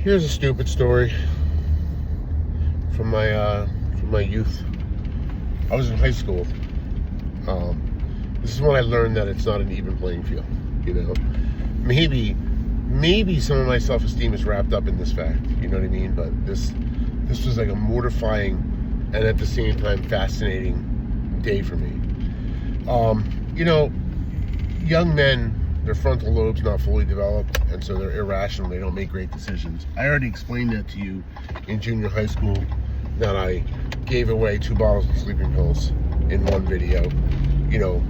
Here's a stupid story from my youth. I was in high school. This is when I learned that it's not an even playing field. You know, maybe some of my self-esteem is wrapped up in this fact. You know what I mean? But this was like a mortifying and at the same time fascinating day for me. You know, young men, their frontal lobe's not fully developed, and so they're irrational. They don't make great decisions. I already explained that to you in junior high school, that I gave away 2 bottles of sleeping pills in one video, you know,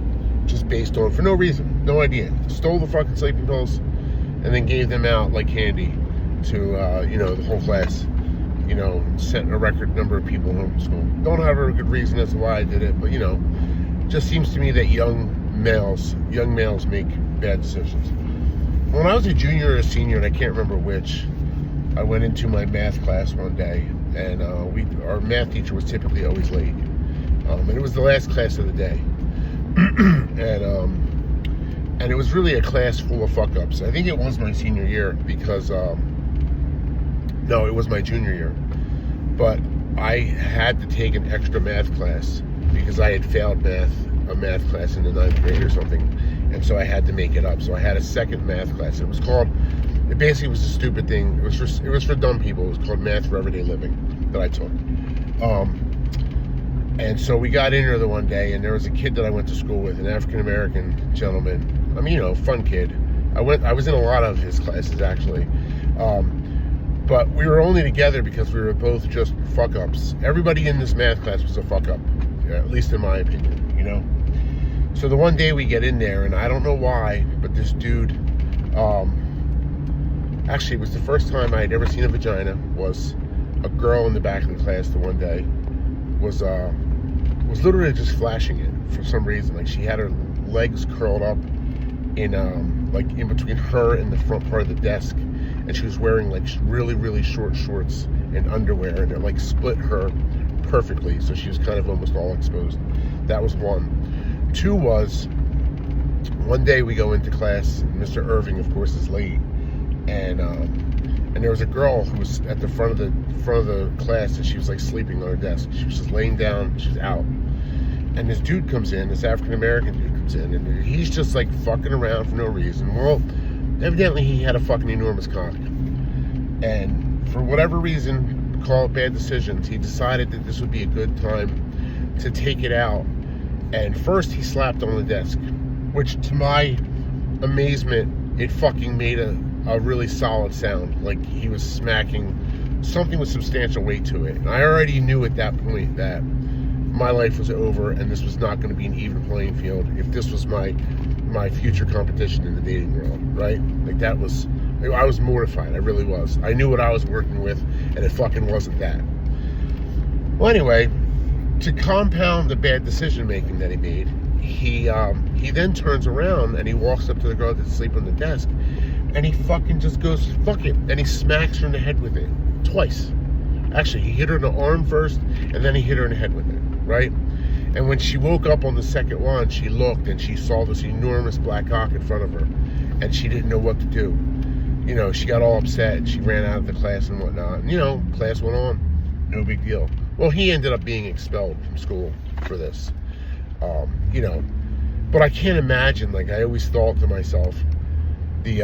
just based on, for no reason, no idea. Stole the fucking sleeping pills and then gave them out like candy to, you know, the whole class. You know, sent a record number of people home from school. Don't have a good reason as to why I did it, but, you know, just seems to me that young males make bad decisions. When I was a junior or a senior, and I can't remember which, I went into my math class one day, and our math teacher was typically always late, and it was the last class of the day, and it was really a class full of fuck-ups. I think it was my senior year because no, it was my junior year, but I had to take an extra math class because I had failed a math class in the 9th grade or something, and so I had to make it up. So I had a second math class. It basically was a stupid thing. It was for dumb people. It was called Math for Everyday Living that I took. And so we got in there the one day, and there was a kid that I went to school with, an African-American gentleman. I mean, you know, fun kid. I was in a lot of his classes, actually. But we were only together because we were both just fuck-ups. Everybody in this math class was a fuck-up, at least in my opinion, you know? So the one day we get in there, and I don't know why, but this dude, actually, it was the first time I had ever seen a vagina, was a girl in the back of the class the one day, was literally just flashing it for some reason. Like, she had her legs curled up in, like, in between her and the front part of the desk, and she was wearing, like, really, really short shorts and underwear, and it, like, split her perfectly, so she was kind of almost all exposed. That was one. 2 was, one day we go into class, and Mr. Irving, of course, is late, and there was a girl who was at the front of the class, and she was, like, sleeping on her desk. She was just laying down, she was out. And this dude comes in, this African-American dude comes in, and he's just, like, fucking around for no reason. Well, evidently he had a fucking enormous cock. And for whatever reason, call it bad decisions, he decided that this would be a good time to take it out. And first he slapped on the desk, which to my amazement, it fucking made a really solid sound. Like he was smacking something with substantial weight to it. And I already knew at that point that my life was over and this was not going to be an even playing field if this was my future competition in the dating world, right? Like that was, I was mortified. I really was. I knew what I was working with, and it fucking wasn't that. Well, anyway, to compound the bad decision making that he made, he then turns around and he walks up to the girl that's asleep on the desk, and he fucking just goes, fuck it, and he smacks her in the head with it twice. Actually, he hit her in the arm first, and then he hit her in the head with it, right? And when she woke up on the second one, she looked and she saw this enormous black cock in front of her, and she didn't know what to do. You know, she got all upset and she ran out of the class and whatnot. And, you know, class went on, no big deal. Well, he ended up being expelled from school for this, you know. But I can't imagine, like, I always thought to myself, you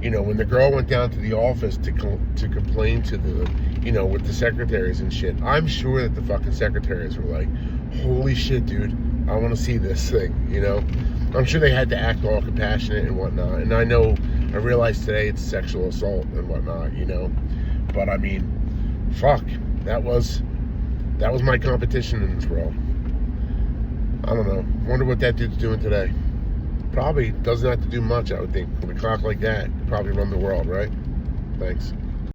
know, when the girl went down to the office to complain to the, you know, with the secretaries and shit, I'm sure that the fucking secretaries were like, holy shit, dude, I want to see this thing, you know? I'm sure they had to act all compassionate and whatnot. And I realize today it's sexual assault and whatnot, you know? But I mean, fuck, that was my competition in this world. I don't know. Wonder what that dude's doing today. Probably doesn't have to do much, I would think. With a cock like that, could probably run the world, right? Thanks.